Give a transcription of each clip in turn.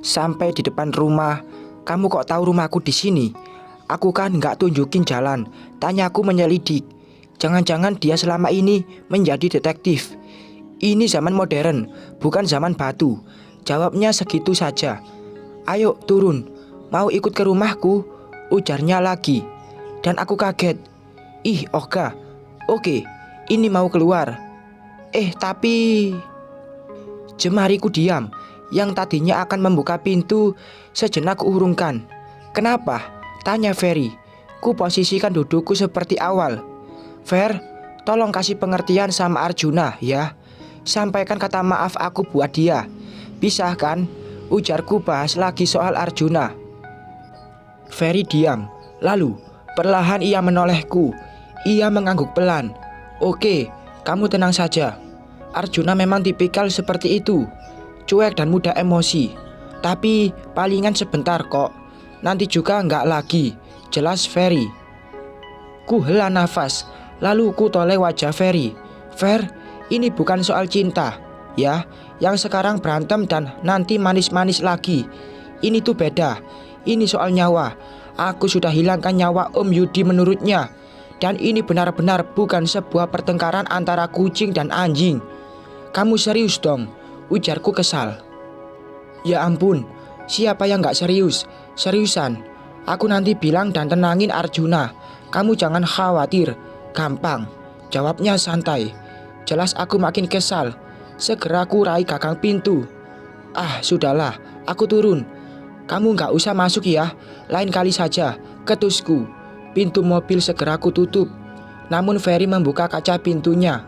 Sampai di depan rumah. Kamu kok tahu rumahku di sini? Aku kan nggak tunjukin jalan. Tanyaku menyelidik. Jangan-jangan dia selama ini menjadi detektif. Ini zaman modern, bukan zaman batu. Jawabnya segitu saja. Ayo turun. Mau ikut ke rumahku? Ujarnya lagi. Dan aku kaget. Ih, Oga. Oke, ini mau keluar. Tapi jemariku diam. Yang tadinya akan membuka pintu sejenak kuurungkan. Kenapa? Tanya Ferry. Ku posisikan dudukku seperti awal. Fer, tolong kasih pengertian sama Arjuna ya. Sampaikan kata maaf aku buat dia. Bisa kan? Ujarku bahas lagi soal Arjuna. Ferry diam. Lalu perlahan ia menolehku. Ia mengangguk pelan. Oke, kamu tenang saja. Arjuna memang tipikal seperti itu. Cuek dan mudah emosi. Tapi palingan sebentar kok. Nanti juga enggak lagi. Jelas Ferry. Ku hela nafas. Lalu ku toleh wajah Ferry. Fer, ini bukan soal cinta ya. Yang sekarang berantem dan nanti manis-manis lagi. Ini tuh beda. Ini soal nyawa. Aku sudah hilangkan nyawa Om Yudi menurutnya. Dan ini benar-benar bukan sebuah pertengkaran antara kucing dan anjing. Kamu serius dong? Ujarku kesal. Ya ampun, siapa yang gak serius? Seriusan. Aku nanti bilang dan tenangin Arjuna. Kamu jangan khawatir. Gampang. Jawabnya santai. Jelas aku makin kesal. Segera ku raih gagang pintu. Sudahlah, aku turun. Kamu gak usah masuk ya. Lain kali saja. Ketusku. Pintu mobil segera ku tutup. Namun Ferry membuka kaca pintunya.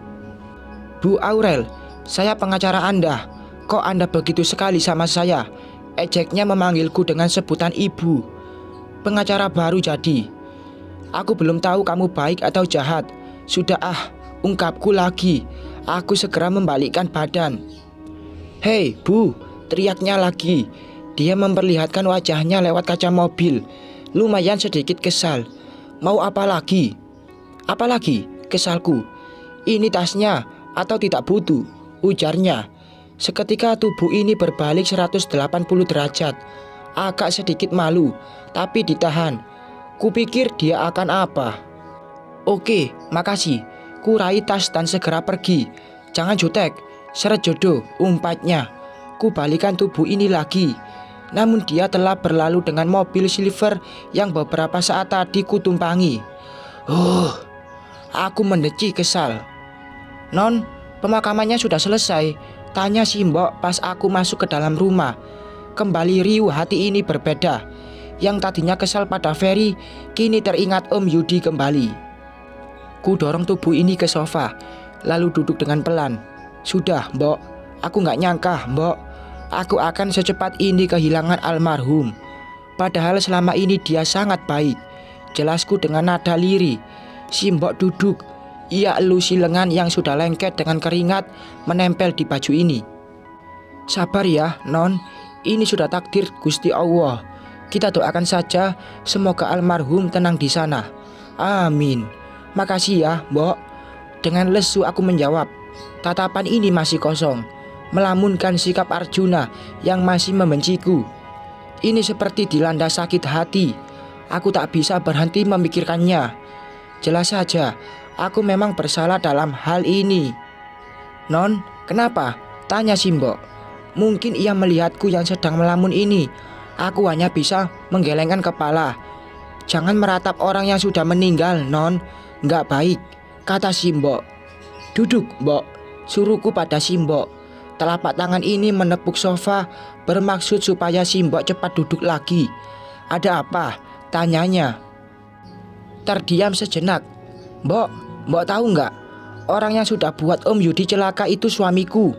Bu Aurel, saya pengacara Anda. Kok Anda begitu sekali sama saya? Ejeknya memanggilku dengan sebutan ibu. Pengacara baru jadi. Aku belum tahu kamu baik atau jahat. Sudah ungkapku lagi. Aku segera membalikkan badan. Hei Bu, teriaknya lagi. Dia memperlihatkan wajahnya lewat kaca mobil. Lumayan sedikit kesal. Mau apa lagi? Apa lagi? Kesalku. Ini tasnya atau tidak butuh? Ujarnya. Seketika tubuh ini berbalik 180 derajat. Agak sedikit malu, tapi ditahan. Kupikir dia akan apa. Oke, makasih. Ku raih tas dan segera pergi. Jangan jutek, seret jodoh, umpatnya. Ku balikan tubuh ini lagi. Namun dia telah berlalu dengan mobil silver yang beberapa saat tadi ku tumpangi. Aku mendeci kesal. Non, pemakamannya sudah selesai. Tanya si Mbok pas aku masuk ke dalam rumah. Kembali riuh hati ini berbeda. Yang tadinya kesal pada Ferry, kini teringat Om Yudi kembali. Ku dorong tubuh ini ke sofa, lalu duduk dengan pelan. Sudah Mbok, aku gak nyangka Mbok, aku akan secepat ini kehilangan almarhum. Padahal selama ini dia sangat baik. Jelasku dengan nada lirih. Si Mbok duduk. Ia elusi lengan yang sudah lengket dengan keringat menempel di baju ini. Sabar ya, Non. Ini sudah takdir Gusti Allah. Kita doakan saja semoga almarhum tenang di sana. Amin. Makasih ya, Mbok. Dengan lesu aku menjawab. Tatapan ini masih kosong, melamunkan sikap Arjuna yang masih membenciku. Ini seperti dilanda sakit hati. Aku tak bisa berhenti memikirkannya. Jelas saja, aku memang bersalah dalam hal ini. Non, kenapa? Tanya si Mbok. Mungkin ia melihatku yang sedang melamun ini. Aku hanya bisa menggelengkan kepala. Jangan meratap orang yang sudah meninggal, Non. Nggak baik, kata si Mbok. Duduk, Mbok, suruhku pada si Mbok. Telapak tangan ini menepuk sofa bermaksud supaya si Mbok cepat duduk lagi. Ada apa? Tanyanya. Terdiam sejenak. Mbok tahu nggak? Orang yang sudah buat Om Yudi celaka itu suamiku.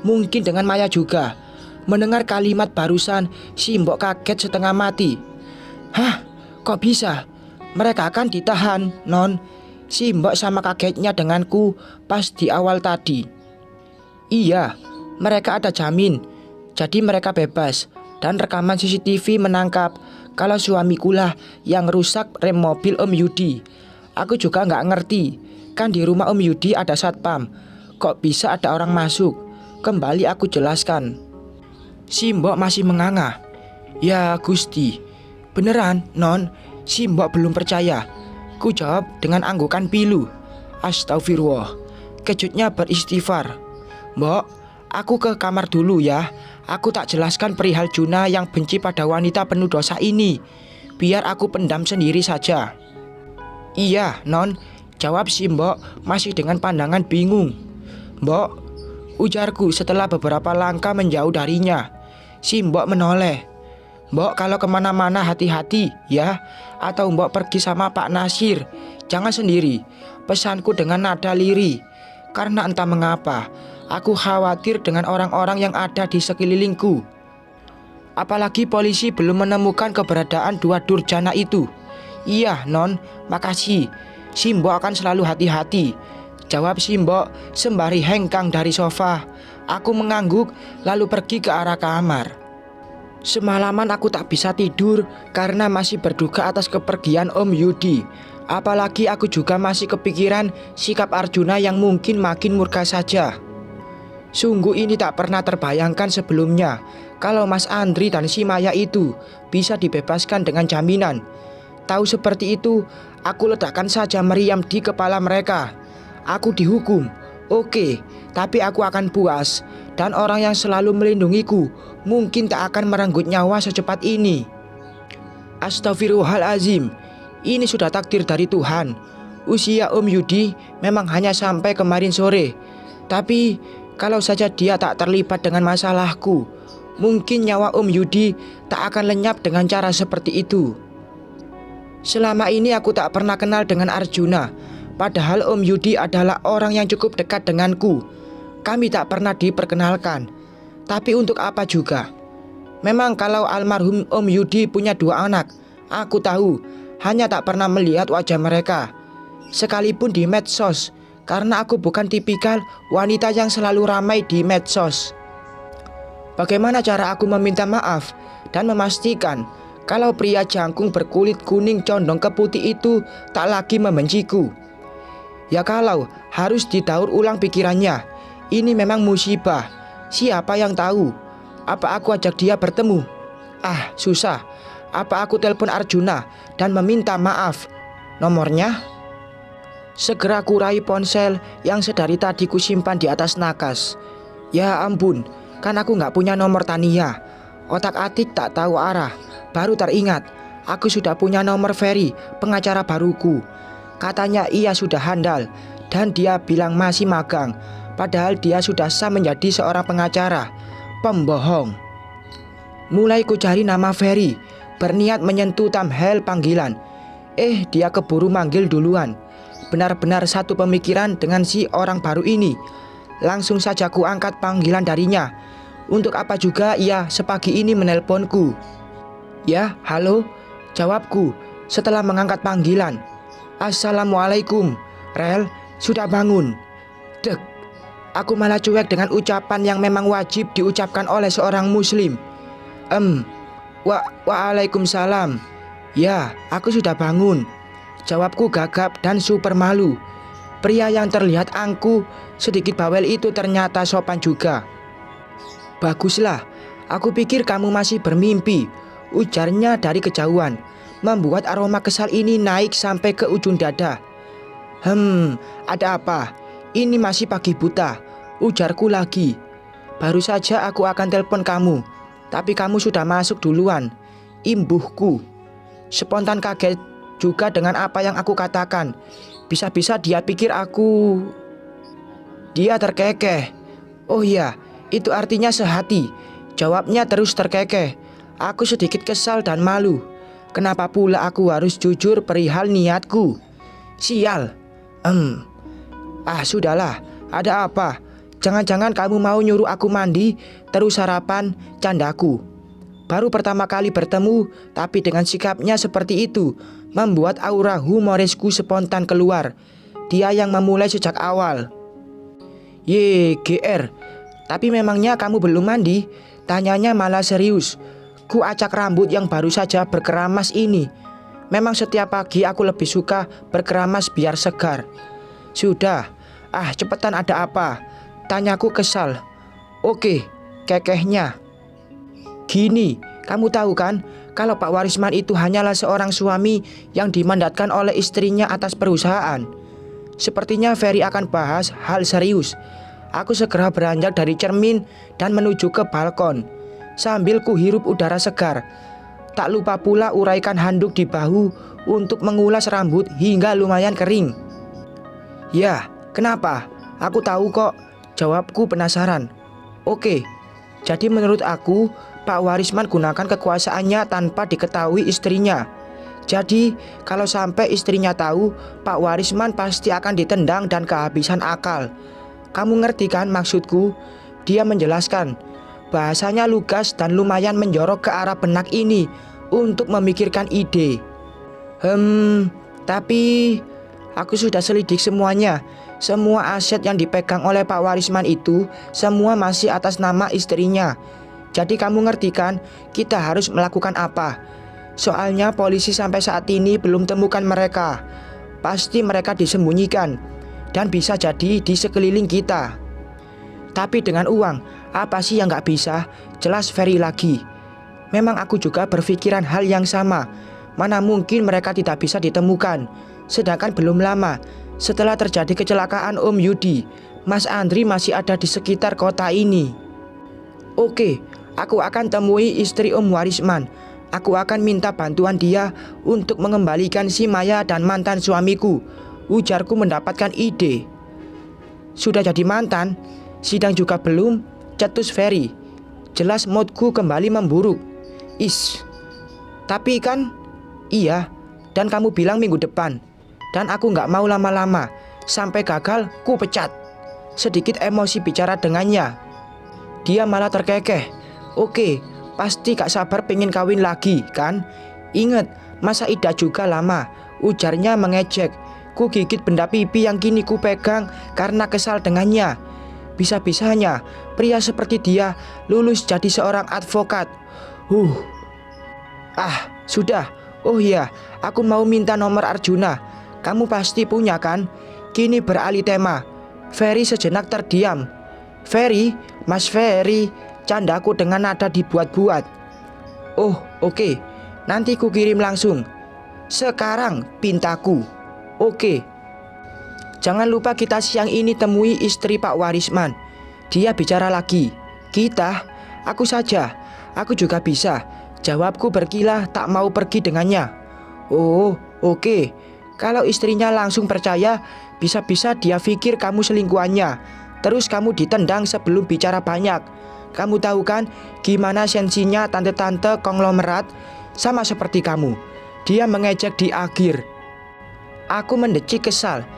Mungkin dengan Maya juga. Mendengar kalimat barusan, si Mbok kaget setengah mati. Hah? Kok bisa? Mereka akan ditahan, Non. Si Mbok sama kagetnya denganku pas di awal tadi. Iya, mereka ada jamin. Jadi mereka bebas. Dan rekaman CCTV menangkap kalau suamikulah yang rusak rem mobil Om Yudi. Aku juga nggak ngerti. Kan di rumah Om Yudi ada satpam. Kok bisa ada orang masuk? Kembali aku jelaskan. Si mbok masih menganga. Ya Gusti, beneran non, si mbok belum percaya. Ku jawab dengan anggukan pilu. Astagfirullah. Kejutnya beristighfar. Mbok, aku ke kamar dulu ya. Aku tak jelaskan perihal Juna yang benci pada wanita penuh dosa ini. Biar aku pendam sendiri saja. Iya non, jawab si mbok masih dengan pandangan bingung. Mbok, ujarku setelah beberapa langkah menjauh darinya. Si mbok menoleh. Mbok kalau kemana-mana hati-hati ya. Atau mbok pergi sama Pak Nasir. Jangan sendiri. Pesanku dengan nada lirih. Karena entah mengapa aku khawatir dengan orang-orang yang ada di sekelilingku. Apalagi polisi belum menemukan keberadaan dua durjana itu. Iya non, makasih. Si mbok akan selalu hati-hati, jawab si mbok sembari hengkang dari sofa. Aku mengangguk lalu pergi ke arah kamar. Semalaman aku tak bisa tidur karena masih berduka atas kepergian Om Yudi. Apalagi aku juga masih kepikiran sikap Arjuna yang mungkin makin murka saja. Sungguh ini tak pernah terbayangkan sebelumnya kalau Mas Andri dan si Maya itu bisa dibebaskan dengan jaminan. Tahu seperti itu, aku letakkan saja meriam di kepala mereka. Aku dihukum, oke, tapi aku akan puas. Dan orang yang selalu melindungiku mungkin tak akan merenggut nyawa secepat ini. Astagfirullahalazim, ini sudah takdir dari Tuhan. Usia Om Yudi memang hanya sampai kemarin sore. Tapi kalau saja dia tak terlibat dengan masalahku, mungkin nyawa Om Yudi tak akan lenyap dengan cara seperti itu. Selama ini aku tak pernah kenal dengan Arjuna. Padahal Om Yudi adalah orang yang cukup dekat denganku. Kami tak pernah diperkenalkan. Tapi untuk apa juga? Memang kalau almarhum Om Yudi punya dua anak, aku tahu. Hanya tak pernah melihat wajah mereka, sekalipun di medsos. Karena aku bukan tipikal wanita yang selalu ramai di medsos. Bagaimana cara aku meminta maaf dan memastikan kalau pria jangkung berkulit kuning condong ke putih itu tak lagi membenciku? Ya kalau harus didaur ulang pikirannya. Ini memang musibah. Siapa yang tahu? Apa aku ajak dia bertemu? Ah, susah. Apa aku telepon Arjuna dan meminta maaf? Nomornya? Segera kurai ponsel yang sedari tadi kusimpan di atas nakas. Ya ampun, kan aku gak punya nomor Tania. Otak-atik tak tahu arah. Baru teringat, aku sudah punya nomor Ferry, pengacara baruku. Katanya ia sudah handal dan dia bilang masih magang. Padahal dia sudah sah menjadi seorang pengacara. Pembohong. Mulai ku cari nama Ferry, berniat menyentuh thumbnail panggilan. Dia keburu manggil duluan. Benar-benar satu pemikiran dengan si orang baru ini. Langsung saja ku angkat panggilan darinya. Untuk apa juga ia sepagi ini menelponku? Ya, halo, jawabku setelah mengangkat panggilan. Assalamualaikum, Rel, sudah bangun? Dek, aku malah cuek dengan ucapan yang memang wajib diucapkan oleh seorang muslim. Waalaikumsalam. Ya, aku sudah bangun, jawabku gagap dan super malu. Pria yang terlihat angkuh, sedikit bawel itu ternyata sopan juga. Baguslah, aku pikir kamu masih bermimpi, ujarnya dari kejauhan, membuat aroma kesal ini naik sampai ke ujung dada. Ada apa? Ini masih pagi buta, ujarku lagi. Baru saja aku akan telepon kamu, tapi kamu sudah masuk duluan, imbuhku. Spontan kaget juga dengan apa yang aku katakan. Bisa-bisa dia pikir aku... Dia terkekeh. Oh iya, itu artinya sehati, jawabnya terus terkekeh. Aku sedikit kesal dan malu. Kenapa pula aku harus jujur perihal niatku? Sial. Sudahlah, ada apa? Jangan-jangan kamu mau nyuruh aku mandi terus sarapan, candaku. Baru pertama kali bertemu, tapi dengan sikapnya seperti itu membuat aura humorisku spontan keluar. Dia yang memulai sejak awal. GR, tapi memangnya kamu belum mandi? Tanyanya malah serius. Ku acak rambut yang baru saja berkeramas ini. Memang setiap pagi aku lebih suka berkeramas biar segar. Sudah, cepetan, ada apa? Tanyaku kesal. Oke, kekehnya. Gini, kamu tahu kan, kalau Pak Warisman itu hanyalah seorang suami yang dimandatkan oleh istrinya atas perusahaan. Sepertinya Ferry akan bahas hal serius. Aku segera beranjak dari cermin dan menuju ke balkon. Sambil kuhirup udara segar, tak lupa pula uraikan handuk di bahu untuk mengulas rambut hingga lumayan kering. Ya, kenapa? Aku tahu kok, jawabku penasaran. Oke, jadi menurut aku, Pak Warisman gunakan kekuasaannya tanpa diketahui istrinya. Jadi, kalau sampai istrinya tahu, Pak Warisman pasti akan ditendang dan kehabisan akal. Kamu ngerti kan maksudku? Dia menjelaskan. Bahasanya lugas dan lumayan menjorok ke arah benak ini untuk memikirkan ide. Tapi aku sudah selidik semuanya. Semua aset yang dipegang oleh Pak Warisman itu semua masih atas nama istrinya. Jadi kamu ngerti kan, kita harus melakukan apa? Soalnya polisi sampai saat ini belum temukan mereka. Pasti mereka disembunyikan dan bisa jadi di sekeliling kita. Tapi dengan uang, apa sih yang gak bisa? Jelas Ferry lagi. Memang aku juga berpikiran hal yang sama. Mana mungkin mereka tidak bisa ditemukan. Sedangkan belum lama setelah terjadi kecelakaan Om Yudi, Mas Andri masih ada di sekitar kota ini. Oke, aku akan temui istri Om Warisman. Aku akan minta bantuan dia untuk mengembalikan si Maya dan mantan suamiku. Ujarku mendapatkan ide. Sudah jadi mantan? Sidang juga belum? Cetus Ferry. Jelas moodku kembali memburuk. Tapi kan, iya, dan kamu bilang minggu depan. Dan aku gak mau lama-lama. Sampai gagal, ku pecat. Sedikit emosi bicara dengannya. Dia malah terkekeh. Oke, pasti gak sabar pengen kawin lagi, kan? Ingat, masa idah juga lama. Ujarnya mengejek. Ku gigit benda pipi yang kini ku pegang karena kesal dengannya. Bisa-bisanya pria seperti dia lulus jadi seorang advokat. Sudah. Oh iya, aku mau minta nomor Arjuna. Kamu pasti punya kan? Kini beralih tema. Ferry sejenak terdiam. Ferry, Mas Ferry, candaku dengan nada dibuat-buat. Oh, oke. Nanti ku kirim langsung. Sekarang pintaku. Oke. Jangan lupa kita siang ini temui istri Pak Warisman. Dia bicara lagi. Kita? Aku saja. Aku juga bisa. Jawabku berkilah tak mau pergi dengannya. Oh, oke. Kalau istrinya langsung percaya, bisa-bisa dia pikir kamu selingkuhannya. Terus kamu ditendang sebelum bicara banyak. Kamu tahu kan gimana sensinya tante-tante konglomerat? Sama seperti kamu. Dia mengejek di akhir. Aku mendecik kesal.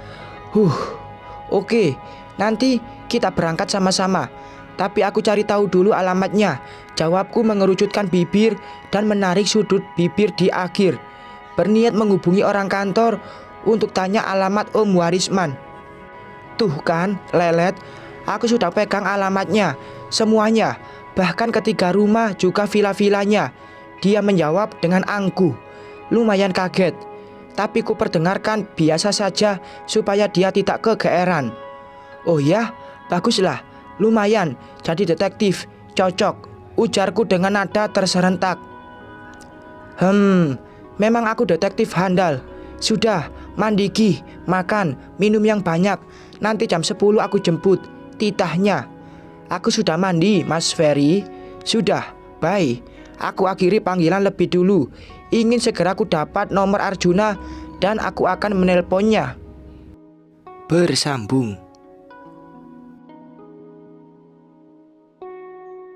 Oke, nanti kita berangkat sama-sama. Tapi aku cari tahu dulu alamatnya. Jawabku mengerucutkan bibir dan menarik sudut bibir di akhir. Berniat menghubungi orang kantor untuk tanya alamat Om Warisman. Tuh kan, lelet. Aku sudah pegang alamatnya, semuanya. Bahkan ketiga rumah juga villa-villanya. Dia menjawab dengan angkuh. Lumayan kaget. Tapi ku perdengarkan biasa saja supaya dia tidak kegeeran. Oh ya, baguslah. Lumayan, jadi detektif. Cocok, ujarku dengan nada terserentak. Memang aku detektif handal. Sudah, mandi gih, makan, minum yang banyak. Nanti jam 10 aku jemput. Titahnya. Aku sudah mandi, Mas Ferry. Sudah, bye. Aku akhiri panggilan lebih dulu. Ingin segera aku dapat nomor Arjuna dan aku akan menelponnya. Bersambung.